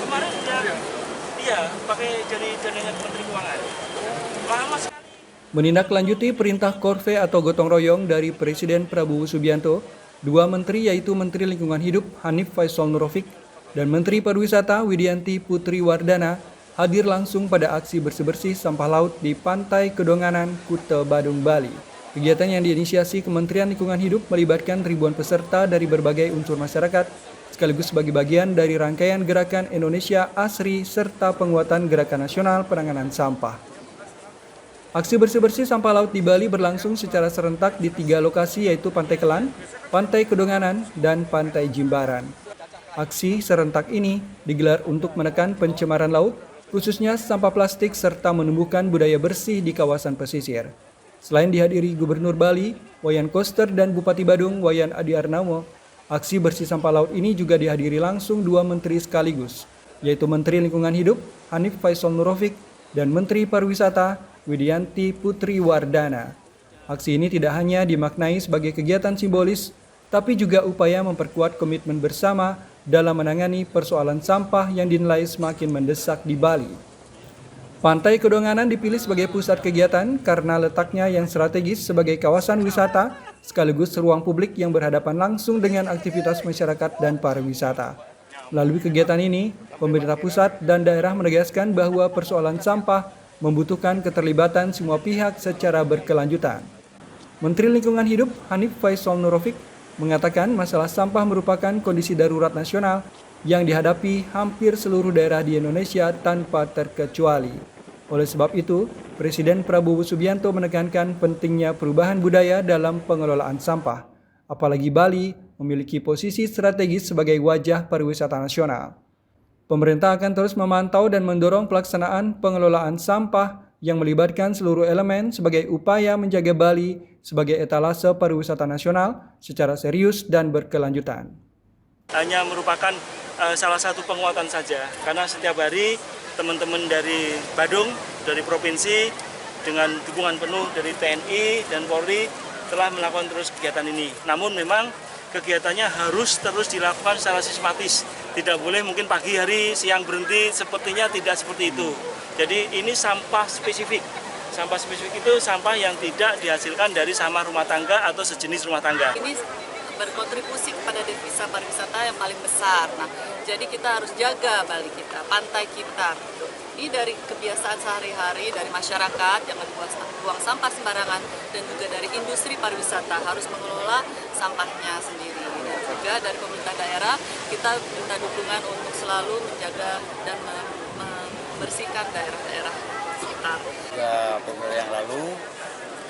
Kemarin udah dia pakai jaringan Menteri Keuangan. Lama sekali. Menindaklanjuti perintah Korve atau gotong royong dari Presiden Prabowo Subianto, dua menteri yaitu Menteri Lingkungan Hidup Hanif Faisal Nurofik dan Menteri Pariwisata Widianti Putri Wardana hadir langsung pada aksi bersih-bersih sampah laut di Pantai Kedonganan, Kuta Badung, Bali. Kegiatan yang diinisiasi Kementerian Lingkungan Hidup melibatkan ribuan peserta dari berbagai unsur masyarakat, sekaligus sebagai bagian dari rangkaian Gerakan Indonesia Asri serta penguatan Gerakan Nasional Penanganan Sampah. Aksi bersih-bersih sampah laut di Bali berlangsung secara serentak di 3 lokasi yaitu Pantai Kelan, Pantai Kedonganan, dan Pantai Jimbaran. Aksi serentak ini digelar untuk menekan pencemaran laut, khususnya sampah plastik serta menumbuhkan budaya bersih di kawasan pesisir. Selain dihadiri Gubernur Bali, Wayan Koster, dan Bupati Badung, Wayan Adi Arnamo, aksi bersih sampah laut ini juga dihadiri langsung dua menteri sekaligus, yaitu Menteri Lingkungan Hidup Hanif Faisal Nurofik dan Menteri Pariwisata Widianti Putri Wardana. Aksi ini tidak hanya dimaknai sebagai kegiatan simbolis, tapi juga upaya memperkuat komitmen bersama dalam menangani persoalan sampah yang dinilai semakin mendesak di Bali. Pantai Kedonganan dipilih sebagai pusat kegiatan karena letaknya yang strategis sebagai kawasan wisata sekaligus ruang publik yang berhadapan langsung dengan aktivitas masyarakat dan pariwisata. Melalui kegiatan ini, pemerintah pusat dan daerah menegaskan bahwa persoalan sampah membutuhkan keterlibatan semua pihak secara berkelanjutan. Menteri Lingkungan Hidup Hanif Faisal Nurofik mengatakan masalah sampah merupakan kondisi darurat nasional yang dihadapi hampir seluruh daerah di Indonesia tanpa terkecuali. Oleh sebab itu, Presiden Prabowo Subianto menekankan pentingnya perubahan budaya dalam pengelolaan sampah, apalagi Bali memiliki posisi strategis sebagai wajah pariwisata nasional. Pemerintah akan terus memantau dan mendorong pelaksanaan pengelolaan sampah yang melibatkan seluruh elemen sebagai upaya menjaga Bali sebagai etalase pariwisata nasional secara serius dan berkelanjutan. Hanya merupakan salah satu penguatan saja, karena setiap hari teman-teman dari Badung, dari provinsi, dengan dukungan penuh dari TNI dan Polri telah melakukan terus kegiatan ini. Namun memang kegiatannya harus terus dilakukan secara sistematis. Tidak boleh mungkin pagi hari, siang berhenti, sepertinya tidak seperti itu. Jadi ini sampah spesifik. Sampah spesifik itu sampah yang tidak dihasilkan dari sampah rumah tangga atau sejenis rumah tangga. Ini berkontribusi kepada devisa pariwisata yang paling besar. Nah, jadi kita harus jaga Bali kita, pantai kita. Ini dari kebiasaan sehari-hari dari masyarakat, jangan buang sampah sembarangan, dan juga dari industri pariwisata harus mengelola sampahnya sendiri. Dan juga dari pemerintah daerah kita minta dukungan untuk selalu menjaga dan membersihkan daerah-daerah sekitar. 3 Februari yang lalu,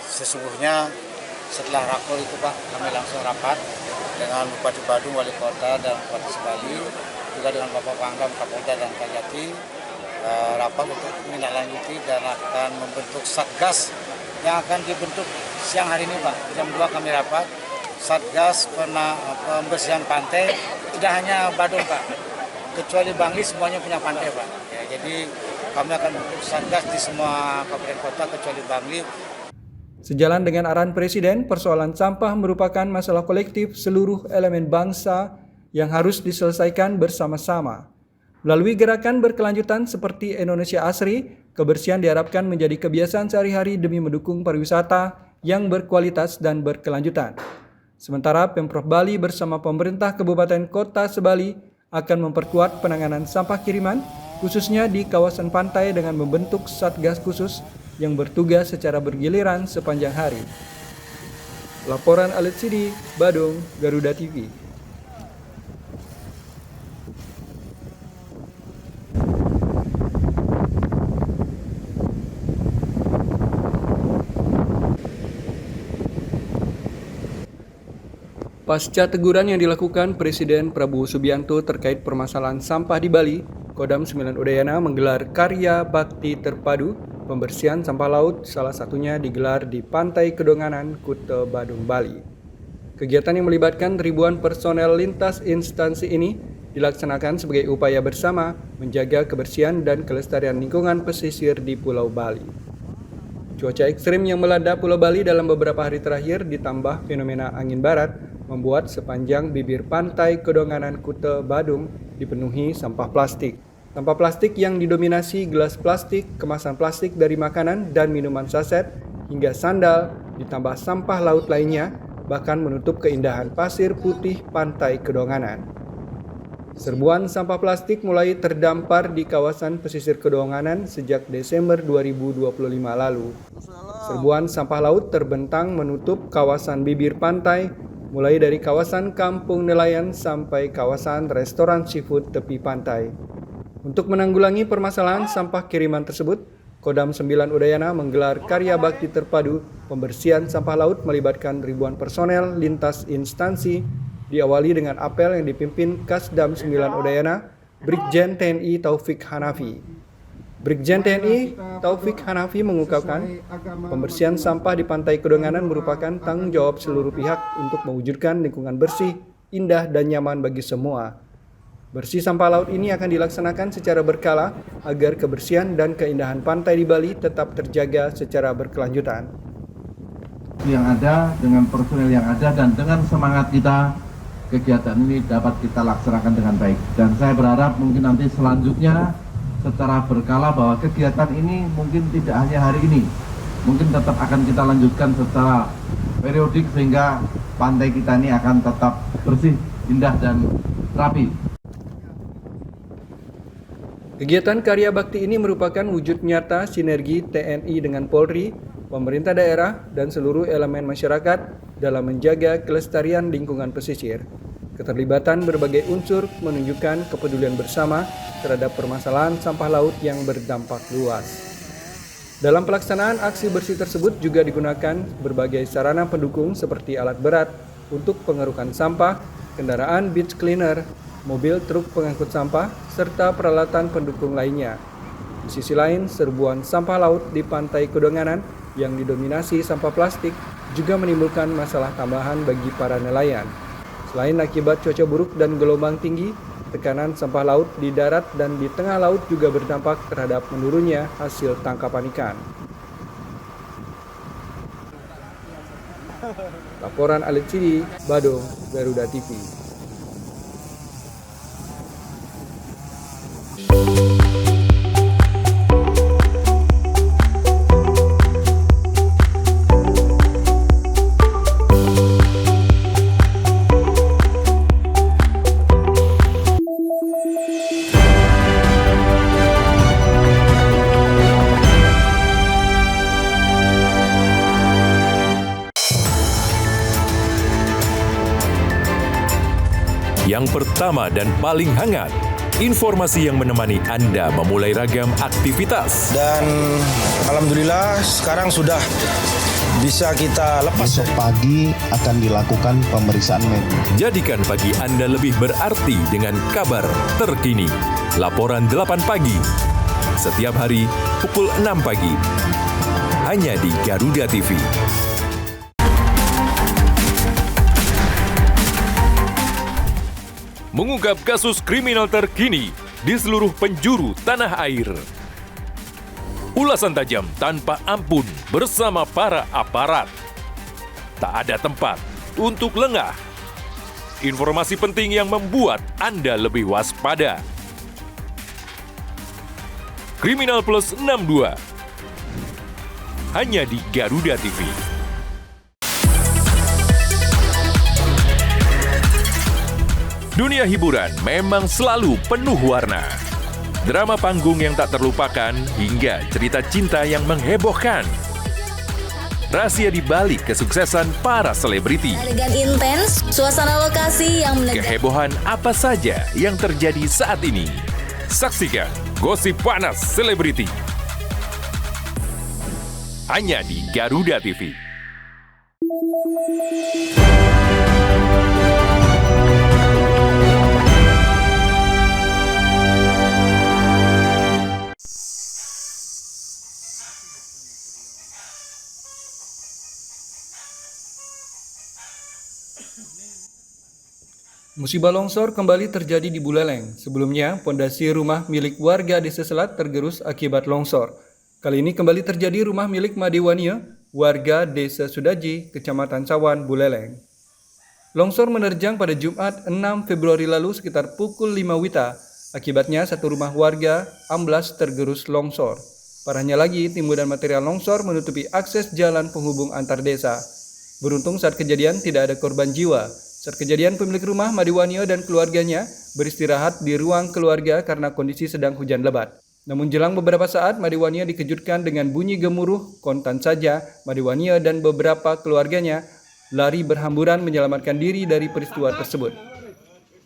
sesungguhnya setelah rakor itu Pak, kami langsung rapat dengan Bupati Badung, Wali Kota, dan Bupati Bali, juga dengan Bapak Pangdam, Kapolda, dan Kajati, rapat untuk menindaklanjuti dan akan membentuk Satgas yang akan dibentuk siang hari ini Pak. Jam 2 kami rapat, Satgas pembersihan pantai, tidak hanya Badung Pak, kecuali Bangli semuanya punya pantai Pak. Ya, jadi kami akan membentuk Satgas di semua kabupaten kota kecuali Bangli. Sejalan dengan arahan Presiden, persoalan sampah merupakan masalah kolektif seluruh elemen bangsa yang harus diselesaikan bersama-sama. Melalui gerakan berkelanjutan seperti Indonesia Asri, kebersihan diharapkan menjadi kebiasaan sehari-hari demi mendukung pariwisata yang berkualitas dan berkelanjutan. Sementara Pemprov Bali bersama pemerintah Kabupaten Kota Sebali akan memperkuat penanganan sampah kiriman khususnya di kawasan pantai dengan membentuk satgas khusus yang bertugas secara bergiliran sepanjang hari. Laporan Alit Sidi, Badung, Garuda TV. Pasca teguran yang dilakukan Presiden Prabowo Subianto terkait permasalahan sampah di Bali, Kodam 9 Udayana menggelar karya bakti terpadu pembersihan sampah laut, salah satunya digelar di Pantai Kedonganan, Kuta Badung, Bali. Kegiatan yang melibatkan ribuan personel lintas instansi ini dilaksanakan sebagai upaya bersama menjaga kebersihan dan kelestarian lingkungan pesisir di Pulau Bali. Cuaca ekstrim yang melanda Pulau Bali dalam beberapa hari terakhir ditambah fenomena angin barat membuat sepanjang bibir pantai Kedonganan Kuta Badung dipenuhi sampah plastik. Sampah plastik yang didominasi gelas plastik, kemasan plastik dari makanan dan minuman saset, hingga sandal, ditambah sampah laut lainnya, bahkan menutup keindahan pasir putih pantai Kedonganan. Serbuan sampah plastik mulai terdampar di kawasan pesisir Kedonganan sejak Desember 2025 lalu. Serbuan sampah laut terbentang menutup kawasan bibir pantai, mulai dari kawasan Kampung Nelayan sampai kawasan restoran seafood tepi pantai. Untuk menanggulangi permasalahan sampah kiriman tersebut, Kodam 9 Udayana menggelar karya bakti terpadu pembersihan sampah laut melibatkan ribuan personel lintas instansi, diawali dengan apel yang dipimpin Kasdam 9 Udayana, Brigjen TNI Taufik Hanafi. Brigjen TNI Taufik Hanafi mengungkapkan, pembersihan sampah di Pantai Kedonganan merupakan tanggung jawab seluruh pihak untuk mewujudkan lingkungan bersih, indah, dan nyaman bagi semua. Bersih sampah laut ini akan dilaksanakan secara berkala agar kebersihan dan keindahan pantai di Bali tetap terjaga secara berkelanjutan. Yang ada, dengan personel yang ada, dan dengan semangat kita, kegiatan ini dapat kita laksanakan dengan baik. Dan saya berharap mungkin nanti selanjutnya secara berkala bahwa kegiatan ini mungkin tidak hanya hari ini, mungkin tetap akan kita lanjutkan secara periodik sehingga pantai kita ini akan tetap bersih, indah, dan rapi. Kegiatan karya bakti ini merupakan wujud nyata sinergi TNI dengan Polri, pemerintah daerah, dan seluruh elemen masyarakat dalam menjaga kelestarian lingkungan pesisir. Keterlibatan berbagai unsur menunjukkan kepedulian bersama terhadap permasalahan sampah laut yang berdampak luas. Dalam pelaksanaan aksi bersih tersebut juga digunakan berbagai sarana pendukung seperti alat berat untuk pengerukan sampah, kendaraan beach cleaner, mobil truk pengangkut sampah, serta peralatan pendukung lainnya. Di sisi lain, serbuan sampah laut di Pantai Kedonganan yang didominasi sampah plastik juga menimbulkan masalah tambahan bagi para nelayan. Selain akibat cuaca buruk dan gelombang tinggi, tekanan sampah laut di darat dan di tengah laut juga berdampak terhadap menurunnya hasil tangkapan ikan. Laporan Alit Sidi, Badung, Garuda TV. Yang pertama dan paling hangat, informasi yang menemani Anda memulai ragam aktivitas. Dan alhamdulillah sekarang sudah bisa kita lepas. Besok pagi akan dilakukan pemeriksaan medis. Jadikan pagi Anda lebih berarti dengan kabar terkini. Laporan 8 pagi. Setiap hari pukul 6 pagi. Hanya di Garuda TV. Mengungkap kasus kriminal terkini di seluruh penjuru tanah air. Ulasan tajam tanpa ampun bersama para aparat. Tak ada tempat untuk lengah. Informasi penting yang membuat Anda lebih waspada. Kriminal Plus 62. Hanya di Garuda TV. Dunia hiburan memang selalu penuh warna. drama panggung yang tak terlupakan, hingga cerita cinta yang menghebohkan. Rahasia di balik kesuksesan para selebriti. Elegan intens, suasana lokasi yang menegak. Kehebohan apa saja yang terjadi saat ini. Saksikan Gosip Panas Selebriti. Hanya di Garuda TV. Musibah longsor kembali terjadi di Buleleng. Sebelumnya, pondasi rumah milik warga Desa Selat tergerus akibat longsor. Kali ini kembali terjadi rumah milik Madewania, warga Desa Sudaji, Kecamatan Sawan, Buleleng. Longsor menerjang pada Jumat 6 Februari lalu sekitar pukul 5 WITA. Akibatnya satu rumah warga amblas tergerus longsor. Parahnya lagi, timbunan material longsor menutupi akses jalan penghubung antar desa. Beruntung saat kejadian tidak ada korban jiwa. Saat kejadian, pemilik rumah Madewania dan keluarganya beristirahat di ruang keluarga karena kondisi sedang hujan lebat. Namun jelang beberapa saat, Madewania dikejutkan dengan bunyi gemuruh. Kontan saja, Madewania dan beberapa keluarganya lari berhamburan menyelamatkan diri dari peristiwa tersebut.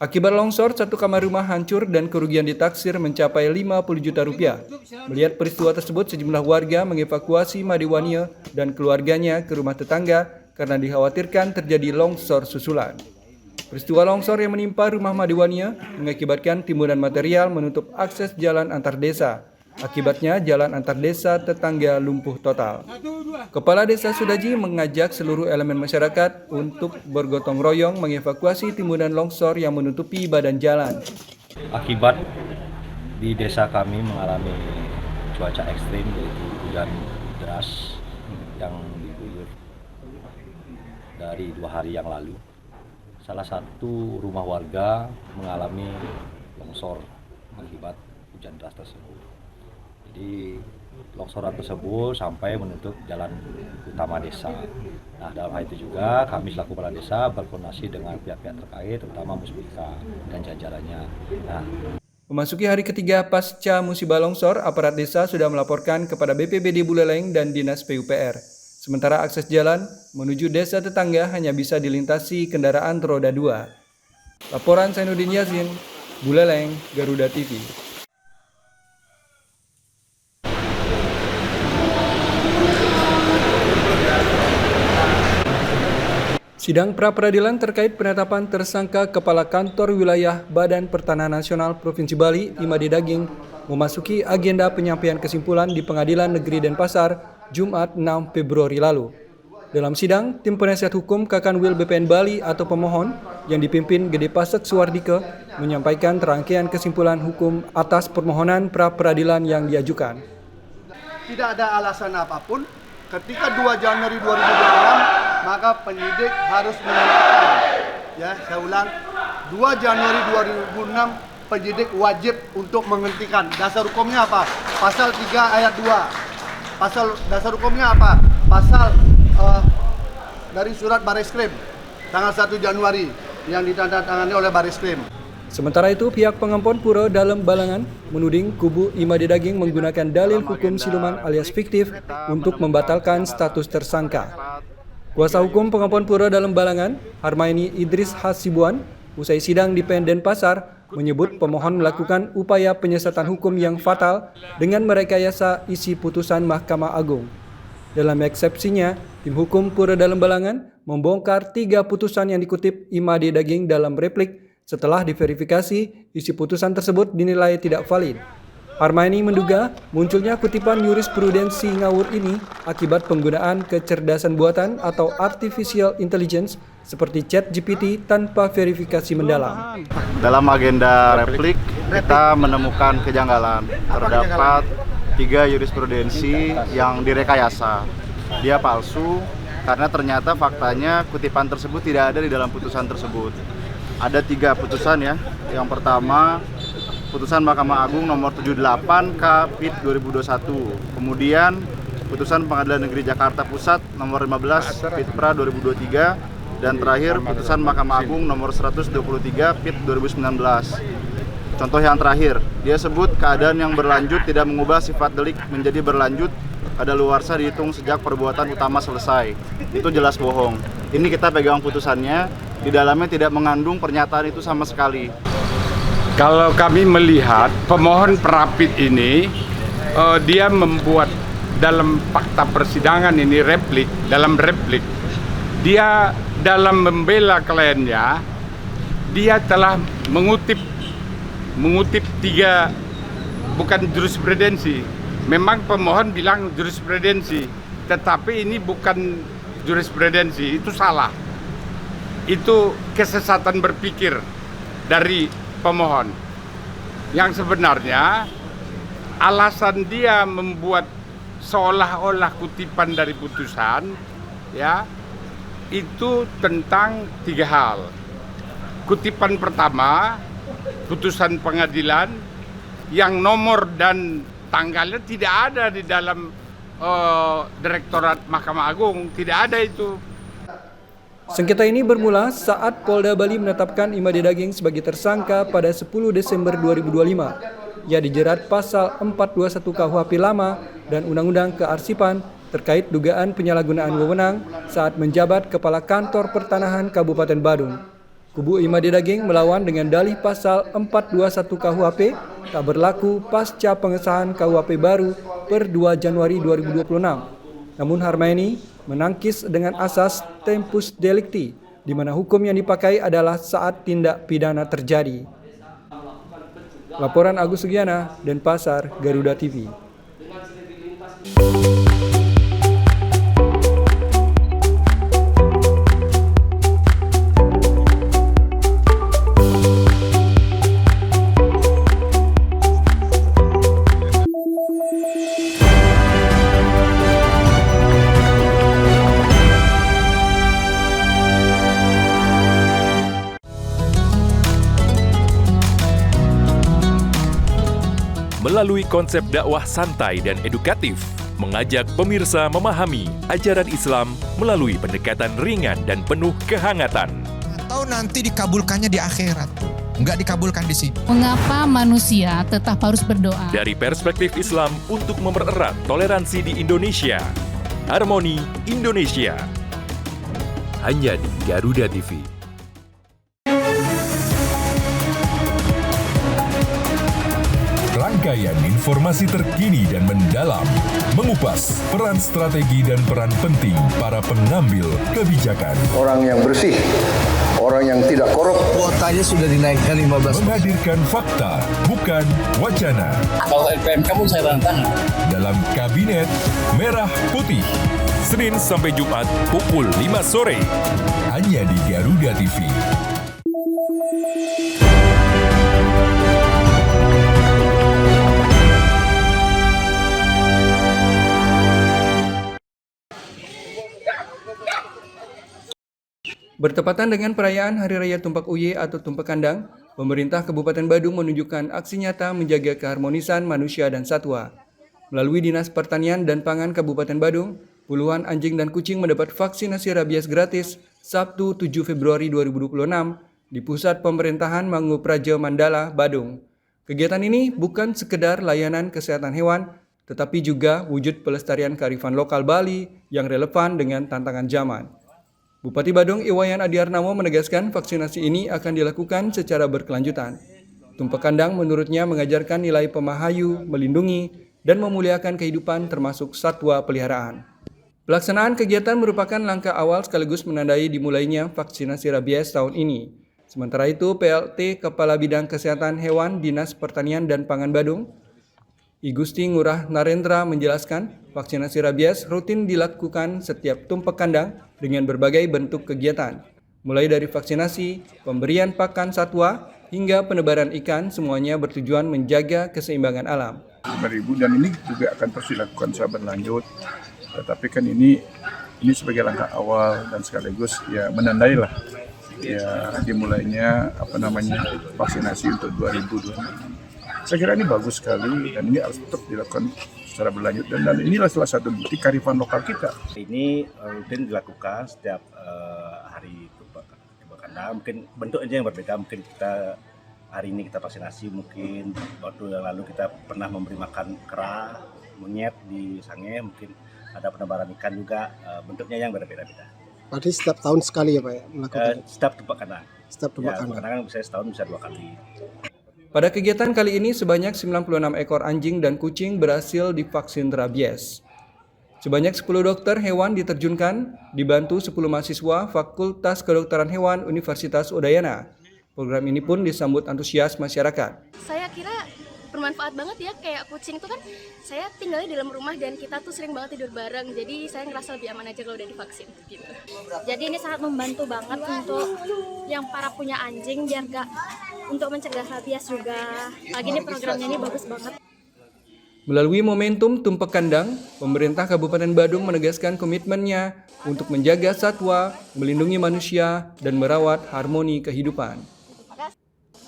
Akibat longsor, satu kamar rumah hancur dan kerugian ditaksir mencapai 50 juta rupiah. Melihat peristiwa tersebut, sejumlah warga mengevakuasi Madewania dan keluarganya ke rumah tetangga karena dikhawatirkan terjadi longsor susulan. Peristiwa longsor yang menimpa rumah Madewania mengakibatkan timbunan material menutup akses jalan antar desa. Akibatnya jalan antar desa tetangga lumpuh total. Kepala Desa Sudaji mengajak seluruh elemen masyarakat untuk bergotong royong mengevakuasi timbunan longsor yang menutupi badan jalan. Akibat di desa kami mengalami cuaca ekstrim, yaitu hujan deras yang diguyur dari 2 hari yang lalu. Salah satu rumah warga mengalami longsor akibat hujan deras tersebut. Jadi longsoran tersebut sampai menutup jalan utama desa. Nah, dalam hal itu juga kami selaku kepala desa berkoordinasi dengan pihak-pihak terkait, terutama Musbika dan jajarannya. Nah, memasuki hari ketiga pasca musibah longsor, aparat desa sudah melaporkan kepada BPBD Buleleng dan Dinas PUPR. Sementara akses jalan menuju desa tetangga hanya bisa dilintasi kendaraan roda 2. Laporan Zainuddin Yazin, Buleleng, Garuda TV. Sidang pra-peradilan terkait penetapan tersangka Kepala Kantor Wilayah Badan Pertanahan Nasional Provinsi Bali, Imade Daging, memasuki agenda penyampaian kesimpulan di Pengadilan Negeri Denpasar, Jumat 6 Februari lalu. Dalam sidang, tim penasihat hukum Kakanwil BPN Bali atau pemohon yang dipimpin Gede Pasek Suwardike menyampaikan rangkaian kesimpulan hukum atas permohonan pra-peradilan yang diajukan. Tidak ada alasan apapun ketika 2 Januari 2026 maka penyidik harus menyatakan, ya saya ulang, 2 Januari 2006 penyidik wajib untuk menghentikan. Dasar hukumnya apa? Pasal 3 ayat 2. Pasal dasar hukumnya apa? Pasal dari surat Bareskrim tanggal 1 Januari yang ditandatangani oleh Bareskrim. Sementara itu, pihak Pengampon Pura Dalem Balangan menuding kubu Imade Daging menggunakan dalil hukum siluman alias fiktif untuk membatalkan status tersangka. Kuasa hukum Pengampon Pura Dalem Balangan, Harmaini Idris Hasibuan, usai sidang di PN Denpasar, menyebut pemohon melakukan upaya penyesatan hukum yang fatal dengan merekayasa isi putusan Mahkamah Agung. Dalam eksepsinya, tim hukum Pura Dalem Balangan membongkar 3 putusan yang dikutip Imade Daging dalam replik. Setelah diverifikasi, isi putusan tersebut dinilai tidak valid. Harmaini menduga munculnya kutipan jurisprudensi ngawur ini akibat penggunaan kecerdasan buatan atau artificial intelligence seperti ChatGPT tanpa verifikasi mendalam. Dalam agenda replik, kita menemukan kejanggalan. Terdapat 3 jurisprudensi yang direkayasa. Dia palsu karena ternyata faktanya kutipan tersebut tidak ada di dalam putusan tersebut. Ada 3 putusan ya. Yang pertama, putusan Mahkamah Agung nomor 78 K/PIT 2021. Kemudian putusan Pengadilan Negeri Jakarta Pusat nomor 15 PIT/PRA 2023 dan terakhir putusan Mahkamah Agung nomor 123 PIT 2019. Contoh yang terakhir, dia sebut keadaan yang berlanjut tidak mengubah sifat delik menjadi berlanjut, kadaluarsa dihitung sejak perbuatan utama selesai. Itu jelas bohong. Ini kita pegang putusannya, di dalamnya tidak mengandung pernyataan itu sama sekali. Kalau kami melihat pemohon perapit ini, dia membuat dalam fakta persidangan ini dalam replik, dia dalam membela kliennya, dia telah mengutip 3 bukan jurisprudensi. Memang pemohon bilang jurisprudensi, tetapi ini bukan jurisprudensi, itu salah. Itu kesesatan berpikir dari pemohon. Yang sebenarnya alasan dia membuat seolah-olah kutipan dari putusan, ya, itu tentang 3 hal. Kutipan pertama, putusan pengadilan yang nomor dan tanggalnya tidak ada di dalam Direktorat Mahkamah Agung, tidak ada itu. Sengketa ini bermula saat Polda Bali menetapkan Imade Daging sebagai tersangka pada 10 Desember 2025. Ia dijerat pasal 421 KUHP lama dan Undang-Undang Kearsipan terkait dugaan penyalahgunaan wewenang saat menjabat Kepala Kantor Pertanahan Kabupaten Badung. Kubu Imade Daging melawan dengan dalih pasal 421 KUHP tak berlaku pasca pengesahan KUHP baru per 2 Januari 2026. Namun Harmaini menangkis dengan asas tempus delicti, di mana hukum yang dipakai adalah saat tindak pidana terjadi. Laporan Agus Sugiana, Denpasar, Garuda TV. Melalui konsep dakwah santai dan edukatif, mengajak pemirsa memahami ajaran Islam melalui pendekatan ringan dan penuh kehangatan. Atau nanti dikabulkannya di akhirat, nggak dikabulkan di sini. Mengapa manusia tetap harus berdoa? Dari perspektif Islam untuk mempererat toleransi di Indonesia. Harmoni Indonesia. Hanya di Garuda TV. Rangkaian informasi terkini dan mendalam, mengupas peran strategi dan peran penting para pengambil kebijakan. Orang yang bersih, orang yang tidak korup. Kuotanya sudah dinaikkan 15%. Menghadirkan fakta, bukan wacana. Kalau LPM kamu saya tangan. Dalam Kabinet Merah Putih, Senin sampai Jumat pukul 5 sore. Hanya di Garuda TV. Bertepatan dengan perayaan Hari Raya Tumpak Uye atau Tumpak Kandang, pemerintah Kabupaten Badung menunjukkan aksi nyata menjaga keharmonisan manusia dan satwa. Melalui Dinas Pertanian dan Pangan Kabupaten Badung, puluhan anjing dan kucing mendapat vaksinasi rabies gratis Sabtu 7 Februari 2026 di Pusat Pemerintahan Mangupraja Mandala, Badung. Kegiatan ini bukan sekedar layanan kesehatan hewan, tetapi juga wujud pelestarian kearifan lokal Bali yang relevan dengan tantangan zaman. Bupati Badung Iwayan Adiarnamo menegaskan vaksinasi ini akan dilakukan secara berkelanjutan. Tumpak Kandang menurutnya mengajarkan nilai pemahayu, melindungi, dan memuliakan kehidupan termasuk satwa peliharaan. Pelaksanaan kegiatan merupakan langkah awal sekaligus menandai dimulainya vaksinasi rabies tahun ini. Sementara itu, PLT Kepala Bidang Kesehatan Hewan Dinas Pertanian dan Pangan Badung, I Gusti Ngurah Narendra menjelaskan, vaksinasi rabies rutin dilakukan setiap tumpak kandang dengan berbagai bentuk kegiatan, mulai dari vaksinasi, pemberian pakan satwa, hingga penebaran ikan, semuanya bertujuan menjaga keseimbangan alam. 5.000 dan ini juga akan terus dilakukan secara berlanjut, tetapi kan ini sebagai langkah awal dan sekaligus ya menandai lah ya dimulainya vaksinasi untuk 2026. Saya kira ini bagus sekali dan ini harus tetap dilakukan secara berlanjut dan inilah salah satu bukti kearifan lokal kita. Ini rutin dilakukan setiap hari Tumpak Kandang, mungkin bentuknya yang berbeda, mungkin kita hari ini kita vaksinasi, mungkin waktu yang lalu kita pernah memberi makan kera, monyet di Sange, mungkin ada penebaran ikan juga, bentuknya yang berbeda-beda. Berarti setiap tahun sekali ya Pak ya melakukan? Setiap tempat kandang. Setiap tempat kandang. Kadang-kadang bisa setahun bisa 2 kali. Pada kegiatan kali ini sebanyak 96 ekor anjing dan kucing berhasil divaksin rabies. Sebanyak 10 dokter hewan diterjunkan, dibantu 10 mahasiswa Fakultas Kedokteran Hewan Universitas Udayana. Program ini pun disambut antusias masyarakat. Saya kira bermanfaat banget ya, kayak kucing itu kan saya tinggalnya di dalam rumah dan kita tuh sering banget tidur bareng, jadi saya ngerasa lebih aman aja kalau udah divaksin gitu. Jadi ini sangat membantu banget untuk yang para punya anjing biar gak untuk mencegah rabies juga. Lagi ini programnya ini bagus banget. Melalui momentum Tumpek Kandang, pemerintah Kabupaten Badung menegaskan komitmennya untuk menjaga satwa, melindungi manusia, dan merawat harmoni kehidupan.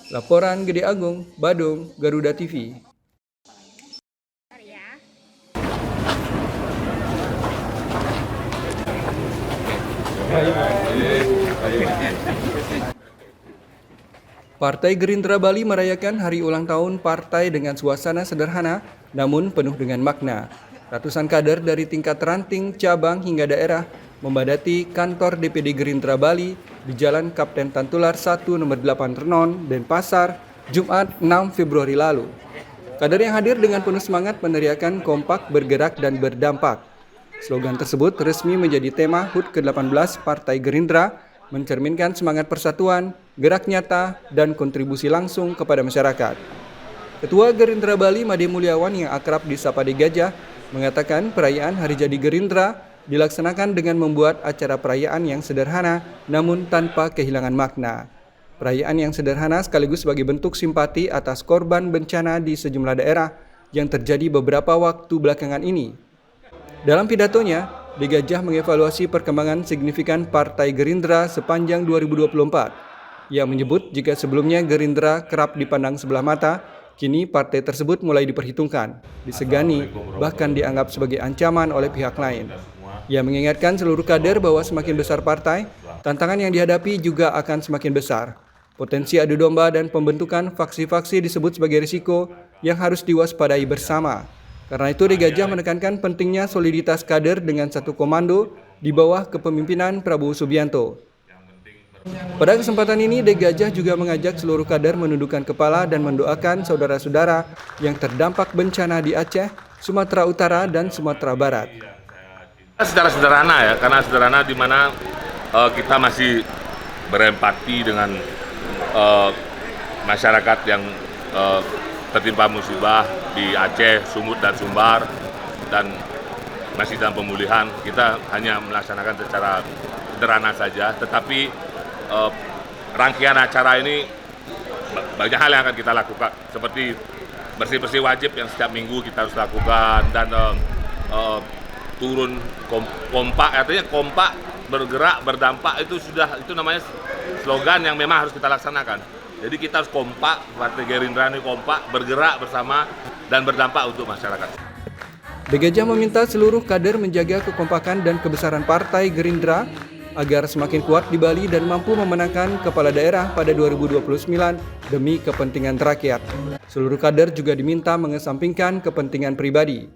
Laporan Gede Agung, Badung, Garuda TV. Partai Gerindra Bali merayakan hari ulang tahun partai dengan suasana sederhana namun penuh dengan makna. Ratusan kader dari tingkat ranting, cabang hingga daerah membadati kantor DPD Gerindra Bali di Jalan Kapten Tantular 1 nomor 8 Renon, Denpasar, Jumat 6 Februari lalu. Kader yang hadir dengan penuh semangat meneriakan kompak, bergerak, dan berdampak. Slogan tersebut resmi menjadi tema HUT ke-18 Partai Gerindra, mencerminkan semangat persatuan, gerak nyata, dan kontribusi langsung kepada masyarakat. Ketua Gerindra Bali Made Mulyawan yang akrab disapa De Gajah mengatakan perayaan Hari Jadi Gerindra dilaksanakan dengan membuat acara perayaan yang sederhana namun tanpa kehilangan makna. Perayaan yang sederhana sekaligus sebagai bentuk simpati atas korban bencana di sejumlah daerah yang terjadi beberapa waktu belakangan ini. Dalam pidatonya, De Gajah mengevaluasi perkembangan signifikan Partai Gerindra sepanjang 2024. Ia menyebut jika sebelumnya Gerindra kerap dipandang sebelah mata, kini partai tersebut mulai diperhitungkan, disegani, bahkan dianggap sebagai ancaman oleh pihak lain. Ia mengingatkan seluruh kader bahwa semakin besar partai, tantangan yang dihadapi juga akan semakin besar. Potensi adu domba dan pembentukan faksi-faksi disebut sebagai risiko yang harus diwaspadai bersama. Karena itu De Gajah menekankan pentingnya soliditas kader dengan satu komando di bawah kepemimpinan Prabowo Subianto. Pada kesempatan ini De Gajah juga mengajak seluruh kader menundukkan kepala dan mendoakan saudara-saudara yang terdampak bencana di Aceh, Sumatera Utara, dan Sumatera Barat. Secara sederhana ya, karena sederhana di mana kita masih berempati dengan masyarakat yang tertimpa musibah di Aceh, Sumut, dan Sumbar, dan masih dalam pemulihan. Kita hanya melaksanakan secara sederhana saja, tetapi rangkaian acara ini banyak hal yang akan kita lakukan, seperti bersih-bersih wajib yang setiap minggu kita harus lakukan, dan turun kompak, artinya kompak, bergerak, berdampak, itu namanya slogan yang memang harus kita laksanakan. Jadi kita harus kompak, Partai Gerindra ini kompak, bergerak bersama, dan berdampak untuk masyarakat. De Gajah meminta seluruh kader menjaga kekompakan dan kebesaran Partai Gerindra agar semakin kuat di Bali dan mampu memenangkan kepala daerah pada 2029 demi kepentingan rakyat. Seluruh kader juga diminta mengesampingkan kepentingan pribadi.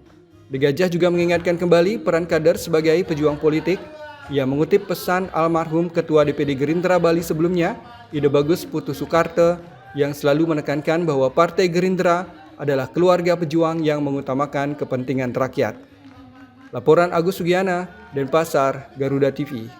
De Gajah juga mengingatkan kembali peran kader sebagai pejuang politik. Ia mengutip pesan almarhum Ketua DPD Gerindra Bali sebelumnya, Ide Bagus Putu Soekarto, yang selalu menekankan bahwa Partai Gerindra adalah keluarga pejuang yang mengutamakan kepentingan rakyat. Laporan Agus Sugiana, Denpasar, Garuda TV.